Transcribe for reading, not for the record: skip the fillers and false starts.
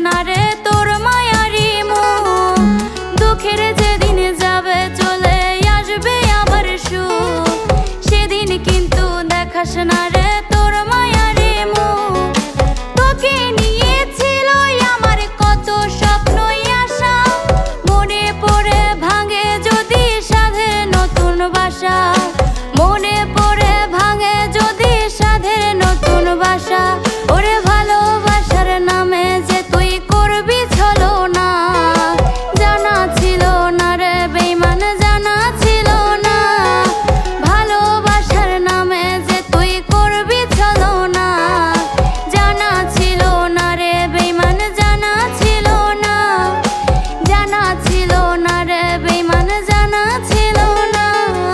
না রে তোর মায়ারি মুখ। দুঃখের যেদিন যাবে চলে আসবে আবার সুখ, সেদিন কিন্তু দেখাস না